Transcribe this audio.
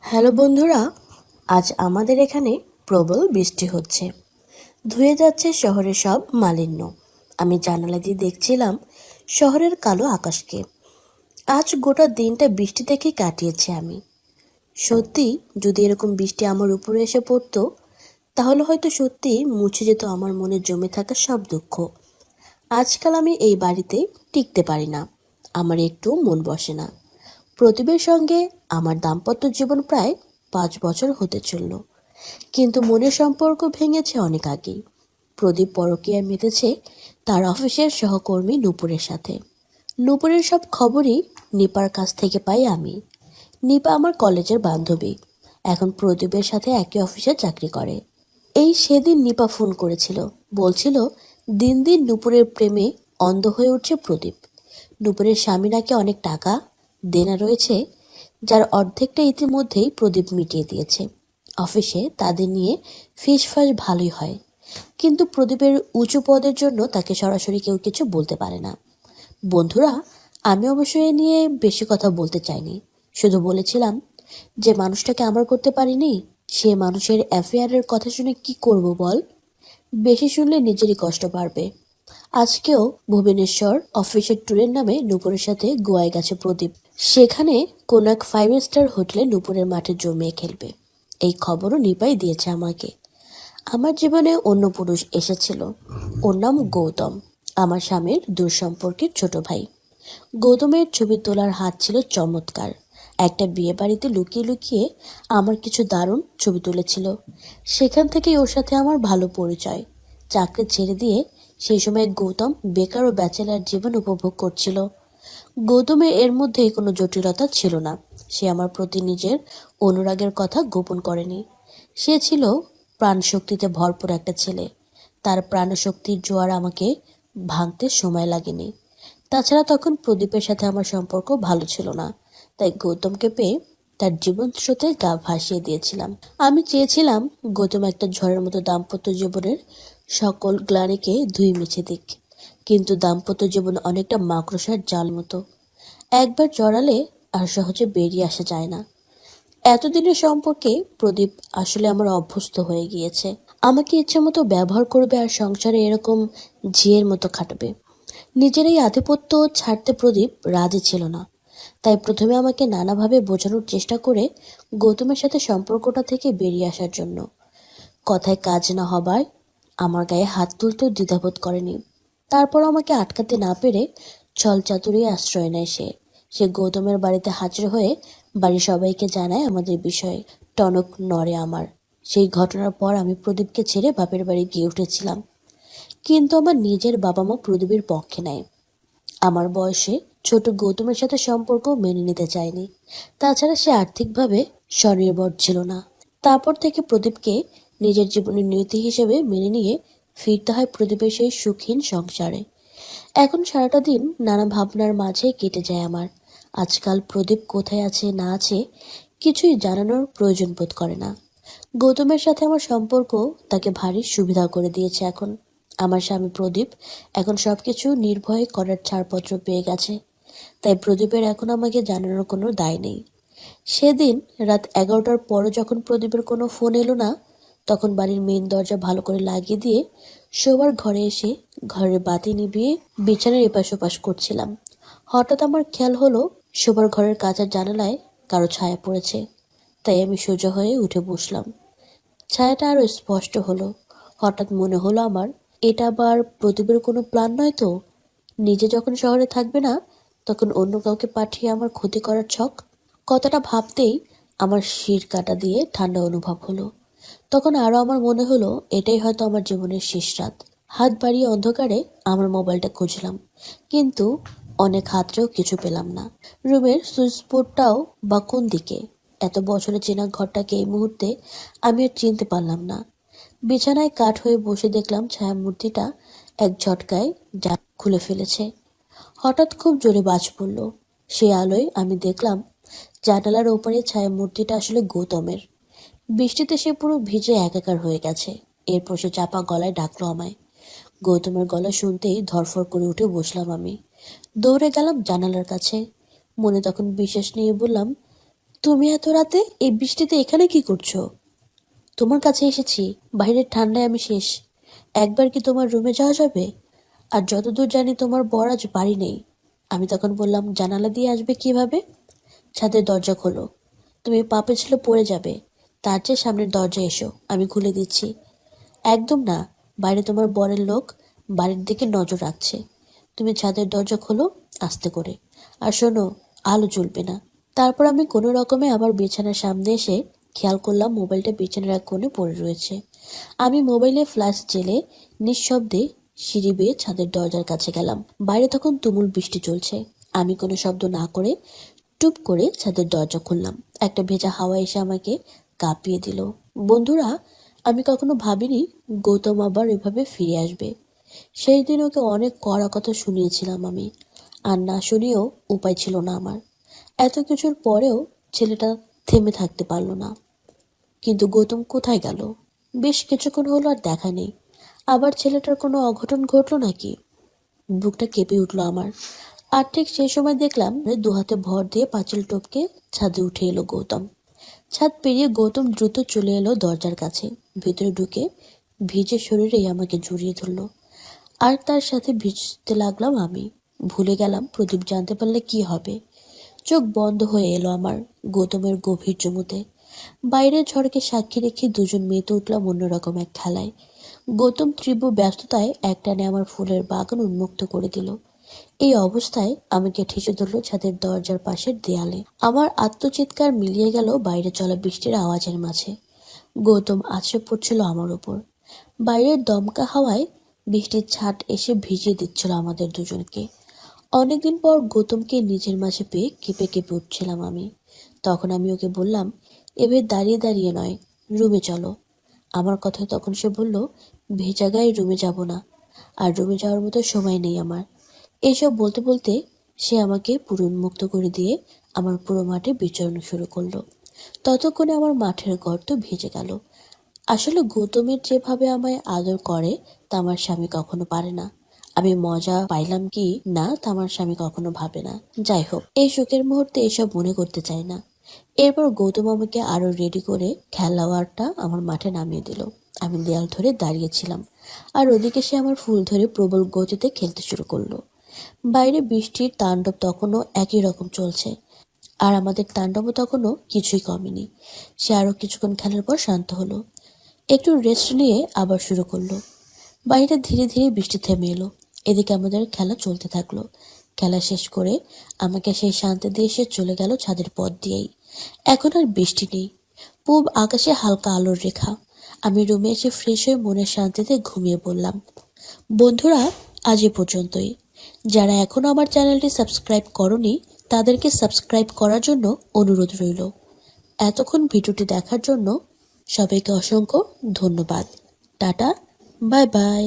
Hello বন্ধুরা, আজ আমাদের এখানে প্রবল বৃষ্টি হচ্ছে। ধুয়ে যাচ্ছে শহরের সব মালিন্য। আমি জানালা দিয়ে দেখছিলাম শহরের কালো আকাশকে। আজ গোটা দিনটা বৃষ্টি দেখেই কাটিয়েছি আমি। সত্যি, যদি এরকম বৃষ্টি আমার উপরে এসে পড়তো, তাহলে হয়তো সত্যি মুছে যেত আমার মনে জমে থাকা সব দুঃখ। আজকাল আমি এই বাড়িতে টিকতে পারি না, আমার একটু মন বসে না। প্রদীপের সঙ্গে আমার দাম্পত্য জীবন প্রায় 5 বছর হতে চলল, কিন্তু মনের সম্পর্ক ভেঙেছে অনেক আগেই। প্রদীপ পরকীয়ায় মেতেছে তার অফিসের সহকর্মী নূপুরের সাথে। নূপুরের সব খবরই নিপার কাছ থেকে পাই আমি। নিপা আমার কলেজের বান্ধবী, এখন প্রদীপের সাথে একই অফিসে চাকরি করে। এই সেদিন নিপা ফোন করেছিল, বলছিল দিন দিন নূপুরের প্রেমে অন্ধ হয়ে উঠছে প্রদীপ। নূপুরের স্বামী নাকি অনেক টাকা দেনা রয়েছে, যার অর্ধেকটা ইতিমধ্যেই প্রদীপ মিটিয়ে দিয়েছে। অফিসে তাদের নিয়ে ফিসফাস ভালোই হয়, কিন্তু প্রদীপের উঁচু পদের জন্য তাকে সরাসরি কেউ কিছু বলতে পারে না। বন্ধুরা, আমি অবশ্য এ নিয়ে বেশি কথা বলতে চাইনি, শুধু বলেছিলাম যে মানুষটাকে আমার করতে পারিনি, সে মানুষের অ্যাফেয়ারের কথা শুনে কি করব বল। বেশি শুনলে নিজেরই কষ্ট বাড়বে। আজকেও ভুবনেশ্বর অফিসের ট্যুরের নামে নূপুরের সাথে গোয়ায় গেছে প্রদীপ। সেখানে কোন এক 5 স্টার হোটেলে নূপুরের মাঠে জমিয়ে খেলবে। এই খবরও নিপাই দিয়েছে আমাকে। আমার জীবনে অন্য পুরুষ এসেছিল, ওর নাম গৌতম, আমার স্বামীর দূরসম্পর্কের ছোট ভাই। গৌতমের ছবি তোলার হাত ছিল চমৎকার। একটা বিয়ে বাড়িতে লুকিয়ে লুকিয়ে আমার কিছু দারুণ ছবি তুলেছিল। সেখান থেকেই ওর সাথে আমার ভালো পরিচয়। চাকরি ছেড়ে দিয়ে সেই সময় গৌতম বেকার ও ব্যাচেলার জীবন উপভোগ করছিল। গৌতমের এর মধ্যে কোনো জটিলতা ছিল না। সে আমার প্রতি নিজের অনুরাগের কথা গোপন করেনি। সে ছিল প্রাণশক্তিতে ভরপুর একটা ছেলে। তার প্রাণশক্তির জোয়ার আমাকে ভাঙতে সময় লাগেনি। তাছাড়া তখন প্রদীপের সাথে আমার সম্পর্ক ভালো ছিল না, তাই গৌতমকে পেয়ে তার জীবন স্রোতে গা ভাসিয়ে দিয়েছিলাম। আমি চেয়েছিলাম গৌতম একটা ঝড়ের মতো দাম্পত্য জীবনের সকল গ্লানিকে ধুয়ে মুছে দিক, কিন্তু দাম্পত্য জীবন অনেকটা মাকড়সার জাল মতো, একবার জড়ালে আর সহজে বেরিয়ে আসা যায় না। এতদিনের সম্পর্কে প্রদীপ আসলে আমার অভ্যস্ত হয়ে গিয়েছে। আমাকে ইচ্ছে মতো ব্যবহার করবে আর সংসারে এরকম ঝিয়ের মতো খাটবে। নিজের এই আধিপত্য ছাড়তে প্রদীপ রাজি ছিল না। তাই প্রথমে আমাকে নানাভাবে বোঝানোর চেষ্টা করে গৌতমের সাথে সম্পর্কটা থেকে বেরিয়ে আসার জন্য। কথায় কাজ না হবার আমার গায়ে হাত তুলতেও দ্বিধাবোধ করেনি। তারপর আমাকে আটকাতে না পেরে ছল চাতুরি আশ্রয় নেয় সে। সে গৌতমের বাড়িতে হাজির হয়ে বাড়ির সবাইকে জানায় আমাদের বিষয়ে। টনক নড়ে আমার। সেই ঘটনার পর আমি প্রদীপকে ছেড়ে বাপের বাড়ি গিয়ে উঠেছিলাম, কিন্তু আমার নিজের বাবা মা প্রদীপের পক্ষে নেয়। আমার বয়সে ছোট গৌতমের সাথে সম্পর্ক মেনে নিতে চায়নি। তাছাড়া সে আর্থিকভাবে স্বনির্ভর ছিল না। তারপর থেকে প্রদীপকে নিজের জীবনের নিয়তি হিসেবে মেনে নিয়ে ফিরতে হয় প্রদীপের সেই সুখহীন সংসারে। এখন সারাটা দিন নানা ভাবনার মাঝে কেটে যায় আমার। আজকাল প্রদীপ কোথায় আছে না আছে কিছুই জানানোর প্রয়োজন বোধ করে না। গৌতমের সাথে আমার সম্পর্ক তাকে ভারী সুবিধা করে দিয়েছে এখন। আমার স্বামী প্রদীপ এখন সবকিছু নির্ভয়ে করার ছাড়পত্র পেয়ে গেছে, তাই প্রদীপের এখন আমাকে জানানোর কোনো দায় নেই। সেদিন রাত 11টার পরও যখন প্রদীপের কোনো ফোন এলো না, তখন বাড়ির মেইন দরজা ভালো করে লাগিয়ে দিয়ে শোবার ঘরে এসে ঘরের বাতি নিভিয়ে বিছানার এপাশ ওপাশ করছিলাম। হঠাৎ আমার খেয়াল হলো শোবার ঘরের কাঁচের জানালায় কারো ছায়া পড়েছে। তাই আমি সোজা হয়ে উঠে বসলাম। ছায়াটা আরো স্পষ্ট হলো। হঠাৎ মনে হলো আমার, এটা আবার প্রদীপের কোনো প্ল্যান নয় তো? নিজে যখন শহরে থাকবে না, তখন অন্য কাউকে পাঠিয়ে আমার ক্ষতি করার ছক। কথাটা ভাবতেই আমার শির কাটা দিয়ে ঠান্ডা অনুভব হলো। তখন আরো আমার মনে হলো এটাই হয়তো আমার জীবনের শেষ রাত। হাত বাড়িয়ে অন্ধকারে আমার মোবাইলটা খুঁজলাম, কিন্তু অনেক হাতড়েও কিছু পেলাম না। রুমের সুইচ বোর্ডটাও বা কোন দিকে? এত বছরের চেনা ঘরটাকে এই মুহূর্তে আমি আর চিনতে পারলাম না। বিছানায় কাঠ হয়ে বসে দেখলাম ছায়ামূর্তিটা এক ঝটকায় খুলে ফেলেছে। হঠাৎ খুব জোরে বাজ পড়ল। সেই আলোয় আমি দেখলাম জানালার ওপারে ছায়ামূর্তিটা আসলে গৌতমের। বৃষ্টিতে সে পুরো ভিজে একাকার হয়ে গেছে। এরপর সে চাপা গলায় ডাকলো আমায়। গৌতমের গলা শুনতেই ধরফর করে উঠে বসলাম আমি। দৌড়ে গেলাম জানালার কাছে। মনে তখন বিশ্বাস নিয়ে বললাম, তুমি এত রাতে এই বৃষ্টিতে এখানে কি করছো? তোমার কাছে এসেছি, বাইরের ঠান্ডায় আমি শেষ। একবার কি তোমার রুমে যাওয়া যাবে? আর যতদূর জানি তোমার বর আজ বাড়ি নেই। আমি তখন বললাম, জানালা দিয়ে আসবে কিভাবে? ছাদের দরজা খোলো। তুমি পা পিছলে পড়ে যাবে। তার চেয়ে সামনের দরজায় এসো, আমি খুলে দিচ্ছি। একদম না, বাইরে তোমার বরের লোক বাড়ির দিকে নজর রাখছে। তুমি ছাদের দরজা খোলো আস্তে করে। আর শোনো, আলো জ্বলবে না। তারপর আমি কোনো রকমে আবার বিছানার সামনে এসে খেয়াল করলাম মোবাইলটা বিছানার এক কোণে পড়ে রয়েছে। আমি মোবাইলে ফ্ল্যাশ জেলে নিঃশব্দে সিঁড়ি বেয়ে ছাদের দরজার কাছে গেলাম। বাইরে তখন তুমুল বৃষ্টি চলছে। আমি কোনো শব্দ না করে টুপ করে ছাদের দরজা খুললাম। একটা ভেজা হাওয়া এসে আমাকে কাঁপিয়ে দিল। বন্ধুরা, আমি কখনো ভাবিনি গৌতম আবার এভাবে ফিরে আসবে। সেই দিন ওকে অনেক কড়া কথা শুনিয়েছিলাম আমি, আর না শুনিয়েও উপায় ছিল না আমার। এত কিছুর পরেও ছেলেটা থেমে থাকতে পারল না। কিন্তু গৌতম কোথায় গেল? বেশ কিছুক্ষণ হলো আর দেখা নেই। আবার ছেলেটার কোনো অঘটন ঘটলো নাকি? বুকটা কেঁপে উঠলো আমার। আর ঠিক সেই সময় দেখলাম দু হাতে ভর দিয়ে পাঁচিল টপকে ছাদে উঠে এলো গৌতম। ছাদ পেরিয়ে গৌতম দ্রুত চলে এলো দরজার কাছে। ভেতরে ঢুকে ভিজে শরীরেই আমাকে জড়িয়ে ধরলো। আর তার সাথে ভিজতে লাগলাম আমি। ভুলে গেলাম প্রদীপ জানতে পারলে কি হবে। চোখ বন্ধ হয়ে এলো আমার গৌতমের গভীর চুমুতে। বাইরের ঝড়কে সাক্ষী রেখে দুজন মেতে উঠলাম অন্যরকম এক খেলায়। গৌতম তীব্র ব্যস্ততায় একটানে আমার ফুলের বাগান উন্মুক্ত করে দিল। এই অবস্থায় আমাকে ঠেসে ধরল ছাদের দরজার পাশের দেয়ালে। আমার আত্মচিৎকার মিলিয়ে গেল বাইরে চলা বৃষ্টির আওয়াজের মাঝে। গৌতম আছড়ে পড়ছিল আমার উপর। বাইরের দমকা হাওয়ায় বৃষ্টির ছাট এসে ভিজিয়ে দিচ্ছিল আমাদের দুজনকে। অনেকদিন পর গৌতমকে নিজের মাঝে পেয়ে কেঁপে কেঁপে উঠছিলাম আমি। তখন আমি ওকে বললাম, এভাবে দাঁড়িয়ে দাঁড়িয়ে নয়, রুমে চলো। আমার কথায় তখন সে বলল, ভেজা গায়ে রুমে যাব না, আর রুমে যাওয়ার মতো সময় নেই আমার। এইসব বলতে বলতে সে আমাকে পুরো উন্মুক্ত করে দিয়ে আমার পুরো মাঠে বিচরণ শুরু করলো। ততক্ষণে আমার মাঠের গর্ত ভিজে গেল। আসলে গৌতমের যেভাবে আমায় আদর করে তা আমার স্বামী কখনো পারে না। আমি মজা পাইলাম কি না তা আমার স্বামী কখনো ভাবে না। যাই হোক, এই শোকের মুহূর্তে এসব মনে করতে চাই না। এরপর গৌতম আমাকে আরো রেডি করে খেলোয়াড়টা আমার মাঠে নামিয়ে দিল। আমি দেয়াল ধরে দাঁড়িয়েছিলাম, আর ওদিকে সে আমার ফুল ধরে প্রবল গতিতে খেলতে শুরু করলো। বাইরে বৃষ্টির তাণ্ডব তখনও একই রকম চলছে, আর আমাদের তাণ্ডবও তখনও কিছুই কমেনি। সে আরো কিছুক্ষণ খেলার পর শান্ত হলো। একটু রেস্ট নিয়ে আবার শুরু করলো। বাইরে ধীরে ধীরে বৃষ্টি থেমে এলো। এদিকে আমাদের খেলা চলতে থাকলো। খেলা শেষ করে আমাকে সেই শান্তি দিয়ে সে চলে গেল ছাদের পথ দিয়েই। এখন আর বৃষ্টি নেই। পূব আকাশে হালকা আলোর রেখা। আমি রুমে এসে ফ্রেশ হয়ে মনের শান্তিতে ঘুমিয়ে পড়লাম। বন্ধুরা, আজ এ পর্যন্তই। যারা এখনো আমার চ্যানেলটি সাবস্ক্রাইব করনি তাদেরকে সাবস্ক্রাইব করার জন্য অনুরোধ রইল। এতক্ষণ ভিডিওটি দেখার জন্য সবাইকে অসংখ্য ধন্যবাদ। Tata, bye bye.